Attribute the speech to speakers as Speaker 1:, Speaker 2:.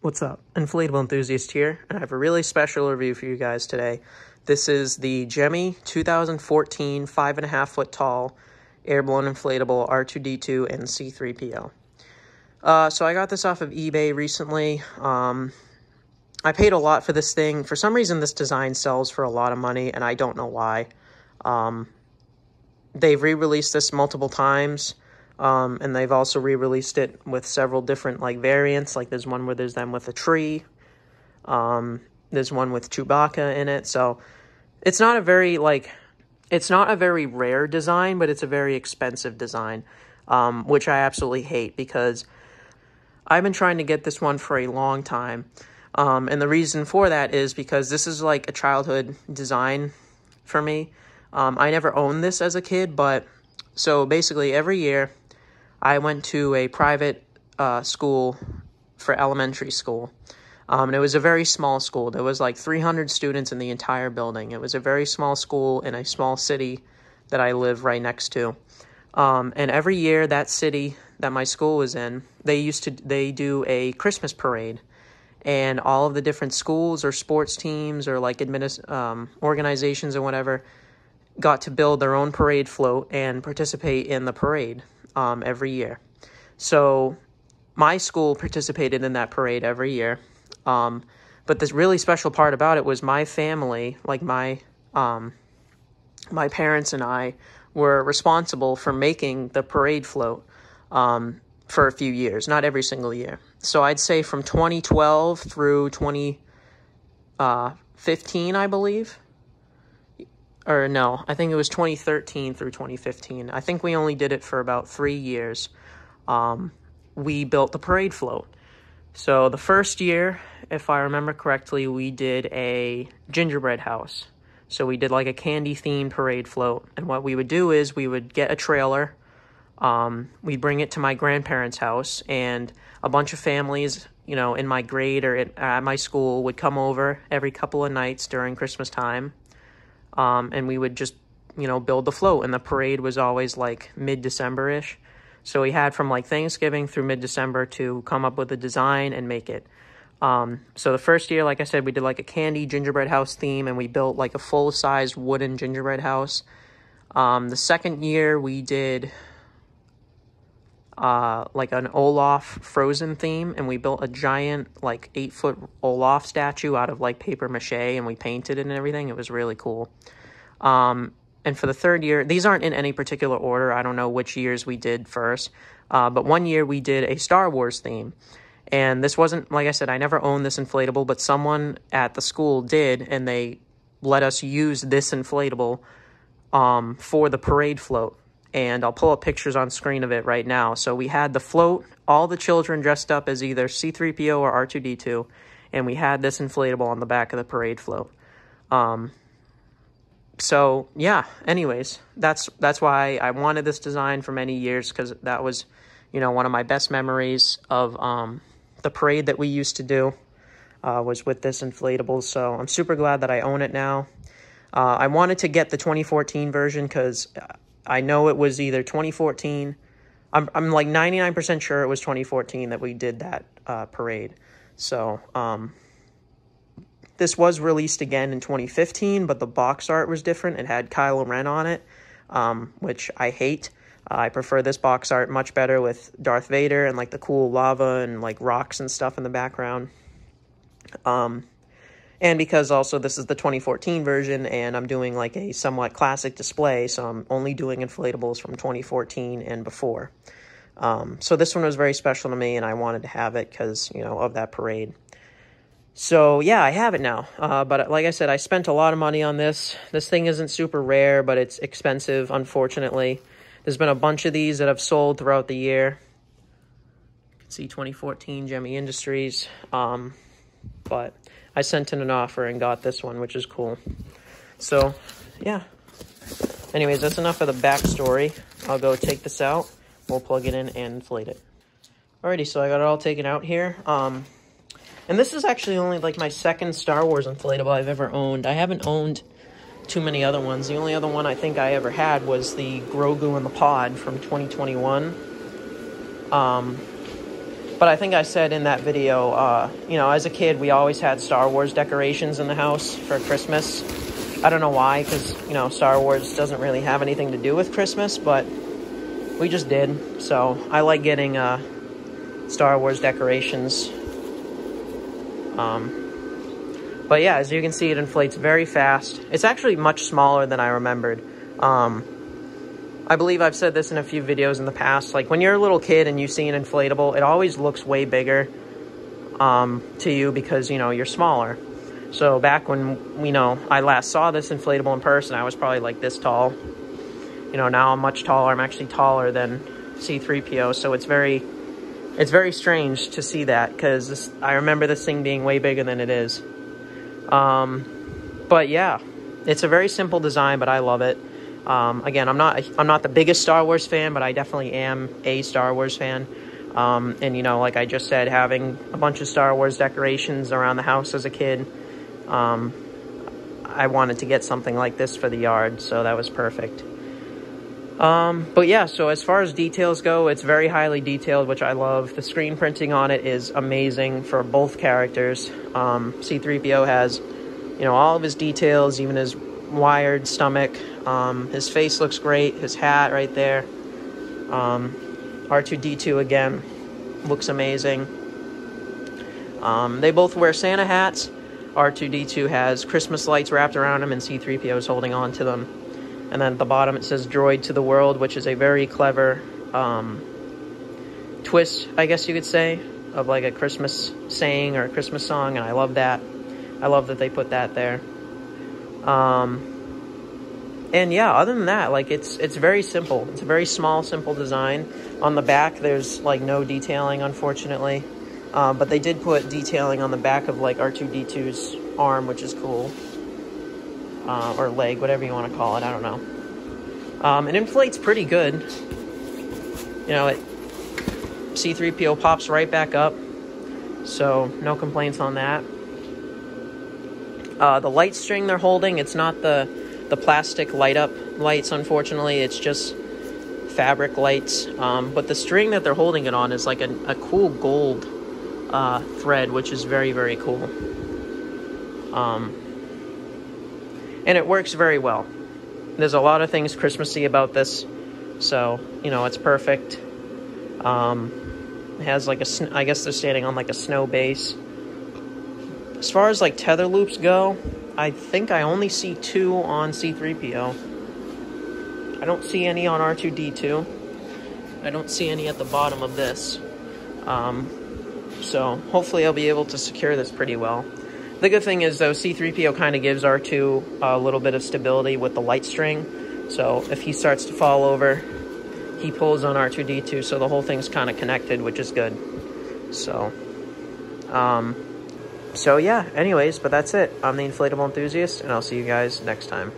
Speaker 1: What's up? Inflatable enthusiast here, and I have a really special review for you guys today. This is the Gemmy 2014 5.5 foot tall airborne inflatable R2-D2 and C3-PO. So I got this off of eBay recently. I paid a lot for this thing. For some reason, this design sells for a lot of money, and I don't know why. They've re-released this multiple times. And they've also re-released it with several different, variants. There's one where there's them with a tree. There's one with Chewbacca in it. So, it's not a very, rare design, but it's a very expensive design, which I absolutely hate because I've been trying to get this one for a long time. And the reason for that is because this is, a childhood design for me. I never owned this as a kid, but, so basically every year, I went to a private school for elementary school. And it was a very small school. There was 300 students in the entire building. It was a very small school in a small city that I live right next to. And every year, that city that my school was in, they do a Christmas parade. And all of the different schools or sports teams or organizations or whatever got to build their own parade float and participate in the parade. Every year. So my school participated in that parade every year. But this really special part about it was my family, my parents and I were responsible for making the parade float, for a few years, not every single year. So I'd say from 2012 through 2015, I believe. Or no, I think it was 2013 through 2015. I think we only did it for about 3 years. We built the parade float. So the first year, if I remember correctly, we did a gingerbread house. So we did a candy-themed parade float. And what we would do is we would get a trailer. We'd bring it to my grandparents' house. And a bunch of families, in my grade or at my school would come over every couple of nights during Christmas time. And we would just, build the float. And the parade was always mid-December-ish. So we had from Thanksgiving through mid-December to come up with a design and make it. So the first year, like I said, we did a candy gingerbread house theme, and we built a full-size wooden gingerbread house. The second year we did an Olaf Frozen theme, and we built a giant 8-foot Olaf statue out of paper mache, and we painted it and everything. It was really cool. And for the third year, these aren't in any particular order. I don't know which years we did first. But one year we did a Star Wars theme. And this wasn't, like I said, I never owned this inflatable, but someone at the school did, and they let us use this inflatable for the parade float. And I'll pull up pictures on screen of it right now. So we had the float, all the children dressed up as either C3-PO or R2-D2, and we had this inflatable on the back of the parade float. So, yeah, anyways, that's why I wanted this design for many years, because that was, one of my best memories of the parade that we used to do was with this inflatable. So I'm super glad that I own it now. I wanted to get the 2014 version because I know it was either 2014. I'm 99% sure it was 2014 that we did that parade. So this was released again in 2015, but the box art was different. It had Kylo Ren on it, which I hate. I prefer this box art much better with Darth Vader and the cool lava and rocks and stuff in the background. And because also this is the 2014 version, and I'm doing a somewhat classic display, so I'm only doing inflatables from 2014 and before. So this one was very special to me, and I wanted to have it because, of that parade. So, yeah, I have it now. But like I said, I spent a lot of money on this. This thing isn't super rare, but it's expensive, unfortunately. There's been a bunch of these that have sold throughout the year. You can see 2014 Gemmy Industries. But I sent in an offer and got this one, which is cool. So, yeah. Anyways, that's enough of the backstory. I'll go take this out. We'll plug it in and inflate it. Alrighty, so I got it all taken out here. And this is actually only my second Star Wars inflatable I've ever owned. I haven't owned too many other ones. The only other one I think I ever had was the Grogu in the Pod from 2021. But But I think I said in that video, you know, as a kid, we always had Star Wars decorations in the house for Christmas. I don't know why, because, you know, Star Wars doesn't really have anything to do with Christmas, but we just did. So I like getting Star Wars decorations. But yeah, as you can see, it inflates very fast. It's actually much smaller than I remembered. I believe I've said this in a few videos in the past. Like, when you're a little kid and you see an inflatable, it always looks way bigger to you because, you know, you're smaller. So back when, you know, I last saw this inflatable in person, I was probably like this tall. You know, now I'm much taller. I'm actually taller than C3-PO, so it's very strange to see that, because I remember this thing being way bigger than it is. But yeah, it's a very simple design, but I love it. Again, I'm not the biggest Star Wars fan, but I definitely am a Star Wars fan. And, you know, like I just said, having a bunch of Star Wars decorations around the house as a kid, I wanted to get something like this for the yard, so that was perfect. But yeah, so as far as details go, it's very highly detailed, which I love. The screen printing on it is amazing for both characters. C3-PO has, you know, all of his details, even his wired stomach. His face looks great. His hat right there. R2-D2 again looks amazing. They both wear Santa hats. R2-D2 has Christmas lights wrapped around him, and C3-PO is holding on to them. And then at the bottom it says "Droid to the World," which is a very clever twist, I guess you could say, of like a Christmas saying or a Christmas song, and I love that. I love that they put that there. And yeah, other than that, like, it's very simple. It's a very small, simple design. On the back, there's like no detailing, unfortunately. But they did put detailing on the back of like R2-D2's arm, which is cool. Or leg, whatever you want to call it, I don't know. It inflates pretty good. You know, C3-PO pops right back up, so no complaints on that. The light string they're holding, it's not the plastic light-up lights, unfortunately. It's just fabric lights. But the string that they're holding it on is like a cool gold thread, which is very, very cool. And it works very well. There's a lot of things Christmassy about this, so, you know, it's perfect. It has like I guess they're standing on like a snow base. As far as like tether loops go, I think I only see 2 on C3-PO. I don't see any on R2-D2. I don't see any at the bottom of this. So hopefully I'll be able to secure this pretty well. The good thing is, though, C3-PO kind of gives R2 a little bit of stability with the light string. So if he starts to fall over, he pulls on R2-D2, so the whole thing's kind of connected, which is good. So yeah, anyways, but that's it. I'm the Inflatable Enthusiast, and I'll see you guys next time.